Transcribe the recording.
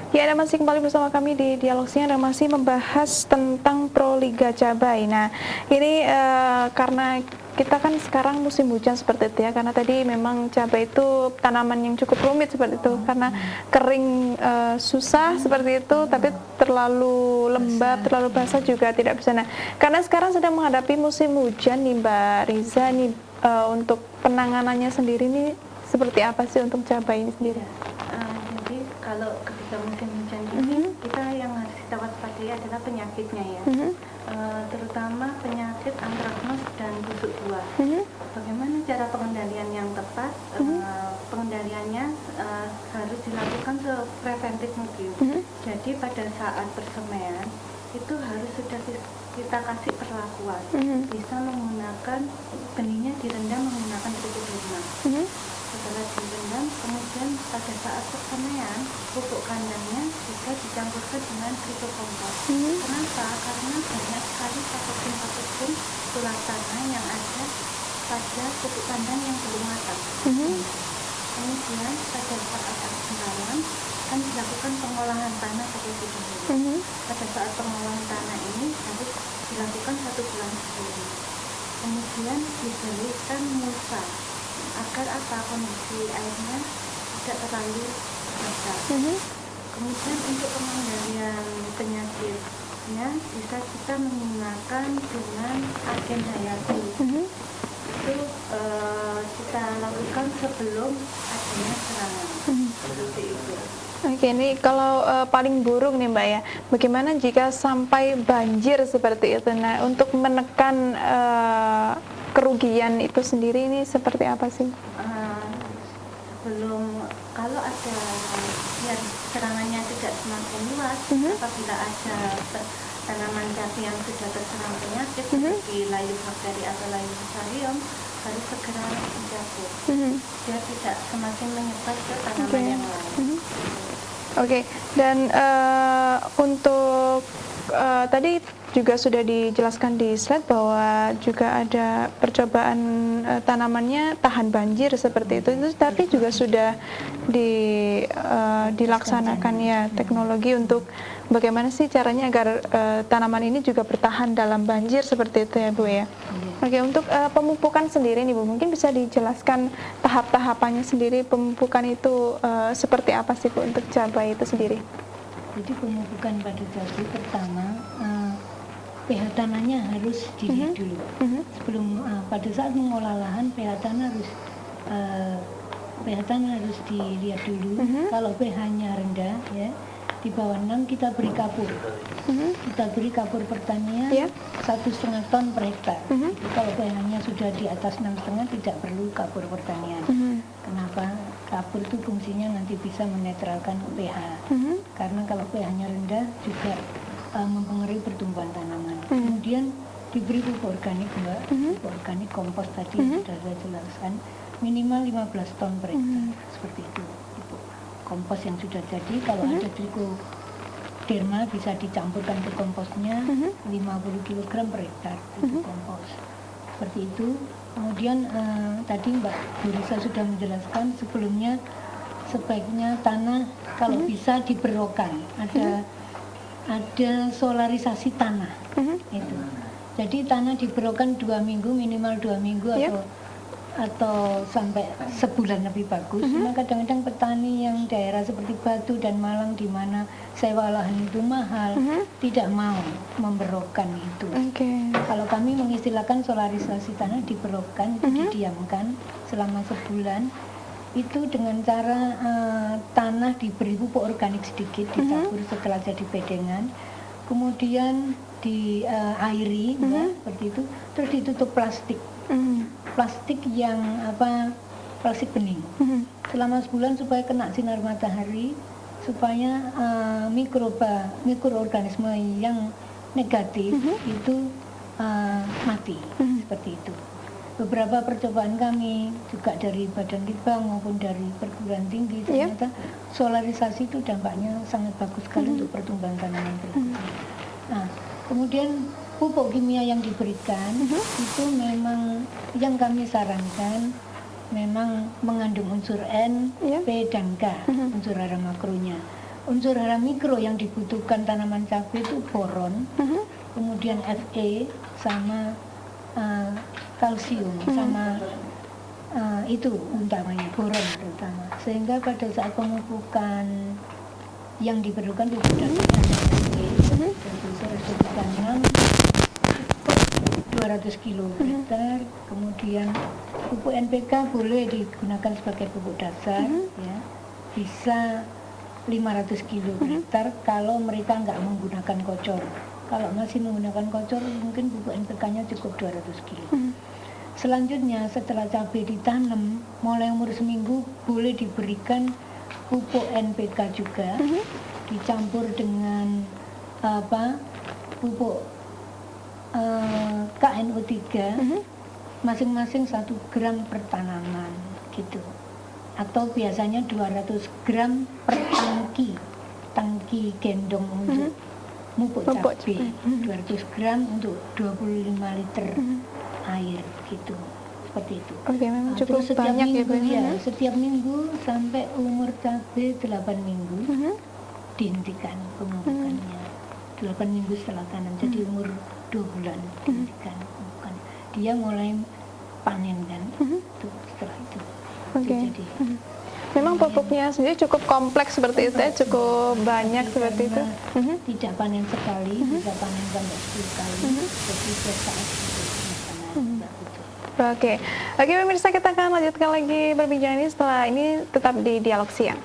Ya, Anda masih kembali bersama kami di Dialog Siang dan masih membahas tentang Proliga Cabai. Nah, ini karena kita kan sekarang musim hujan seperti itu ya, karena tadi memang cabai itu tanaman yang cukup rumit seperti itu, karena kering susah seperti itu, tapi terlalu lembab, terlalu basah juga tidak bisa. Nah, karena sekarang sedang menghadapi musim hujan nih Mbak Riza, nih untuk penanganannya sendiri nih seperti apa sih untuk cabai ini sendiri? Jadi kalau ketika musim hujan ini kita yang harus kita waspadai adalah penyakitnya ya, terutama penyakit antraknos dan busuk buah. Bagaimana cara pengendalian yang tepat? Pengendaliannya harus dilakukan sepreventif mungkin. Jadi pada saat persemaian itu harus sudah kita kasih perlakuan, bisa menggunakan benihnya direndam menggunakan trikoderma. Setelah direndam, kemudian pada saat persemaian pupuk kandangnya juga dicampurkan dengan trikokompos. Kenapa? Karena banyak sekali patogen tulah tanah yang ada pada pupuk kandang yang belum matang. Kemudian pada saat penanaman kan dilakukan pengolahan tanah seperti ini. Pada saat pengolahan tanah ini harus dilakukan 1 bulan sebelum. Kemudian diberikan mulsa agar kondisi airnya tidak terlalu basah. Kemudian untuk pengendalian penyakitnya bisa kita menggunakan dengan agen hayati. Itu kita lakukan sebelum adanya serangan. Seperti itu. Oke, ini kalau paling buruk nih Mbak ya, bagaimana jika sampai banjir seperti itu? Nah, untuk menekan kerugian itu sendiri ini seperti apa sih? Kalau ada yang serangannya tidak semakin luas, apabila ada tanaman cabai yang sudah terserang penyakit seperti layu bakteri atau layu fusarium, harus segera dicabut. Dia tidak semakin menyebar ke tanaman yang lain. Oke, dan untuk tadi juga sudah dijelaskan di slide bahwa juga ada percobaan tanamannya tahan banjir seperti itu tapi juga sudah dilaksanakan ya teknologi untuk bagaimana sih caranya agar tanaman ini juga bertahan dalam banjir seperti itu ya Bu ya. Oke, untuk pemupukan sendiri nih Bu, mungkin bisa dijelaskan tahap-tahapannya sendiri, pemupukan itu seperti apa sih Bu untuk cabai itu sendiri? Jadi pemupukan pada cabai pertama pH tanahnya harus dilihat dulu. Sebelum pada saat mengolah lahan pH tanah harus dilihat dulu. Kalau pH-nya rendah ya di bawah 6 kita beri kapur. Kita beri kapur pertanian 1,5 ton per hektar. Kalau pH-nya sudah di atas 6,5 tidak perlu kapur pertanian. Kenapa? Kapur itu fungsinya nanti bisa menetralkan pH. Karena kalau pH-nya rendah juga mempengaruhi pertumbuhan tanaman. Kemudian diberi pupuk organik Mbak, pupuk organik kompos tadi yang sudah saya jelaskan, minimal 15 ton per hektar, seperti itu. Pupuk kompos yang sudah jadi, kalau ada trikoderma bisa dicampurkan ke komposnya 50 kg per hektar, pupuk kompos. Seperti itu. Kemudian tadi Mbak Burisa sudah menjelaskan sebelumnya sebaiknya tanah kalau bisa diberokan, ada solarisasi tanah itu. Jadi tanah diberokan 2 minggu, minimal 2 minggu atau sampai sebulan lebih bagus. Cuma kadang-kadang petani yang daerah seperti Batu dan Malang di mana sewa lahan itu mahal tidak mau memberokan itu. Kalau kami mengistilahkan solarisasi tanah diberokan, didiamkan selama sebulan. Itu dengan cara tanah diberi pupuk organik sedikit ditabur setelah jadi bedengan, kemudian diairi ya, seperti itu, terus ditutup plastik yang plastik bening selama sebulan supaya kena sinar matahari, supaya mikroorganisme yang negatif itu mati, seperti itu. Beberapa percobaan kami juga dari Badan Litbang maupun dari perguruan tinggi ternyata solarisasi itu dampaknya sangat bagus sekali untuk pertumbuhan tanaman berikutnya. Nah, kemudian pupuk kimia yang diberikan itu memang yang kami sarankan memang mengandung unsur N, Ya. P, dan K, unsur hara makronya. Unsur hara mikro yang dibutuhkan tanaman cabai itu boron, kemudian Fe sama kalsium, sama itu utamanya, boron terutama. Sehingga pada saat pemupukan yang diperlukan pupuk dasarnya ada Fe, dan unsur ada 200 kilo per hektar, kemudian pupuk NPK boleh digunakan sebagai pupuk dasar, ya, bisa 500 kilo per hektar kalau mereka nggak menggunakan kocor. Kalau masih menggunakan kocor, mungkin pupuk NPK-nya cukup 200 kilo. Selanjutnya setelah cabai ditanam, mulai umur seminggu boleh diberikan pupuk NPK juga, dicampur dengan pupuk KNO3, masing-masing 1 gram per tanaman gitu, atau biasanya 200 gram per tangki gendong untuk pupuk cabai, 200 gram untuk 25 liter air gitu, seperti itu. Oke, memang Nah, cukup terus setiap banyak minggu, ya Bu. setiap minggu sampai umur cabai 8 minggu dihentikan pemupukannya. 8 minggu setelah tanam, jadi umur 2 bulan dihentikan pemupukan. Dia mulai panen kan, itu setelah itu. Oke. Jadi Memang pupuknya sendiri cukup kompleks seperti itu ya, cukup banyak seperti itu. karena tidak panen sekali, bisa panen sampai 10 kali. Jadi setiap saat itu Mbak Putri. Oke, pemirsa, kita akan lanjutkan lagi perbincangan ini setelah ini, tetap di Dialog Siang.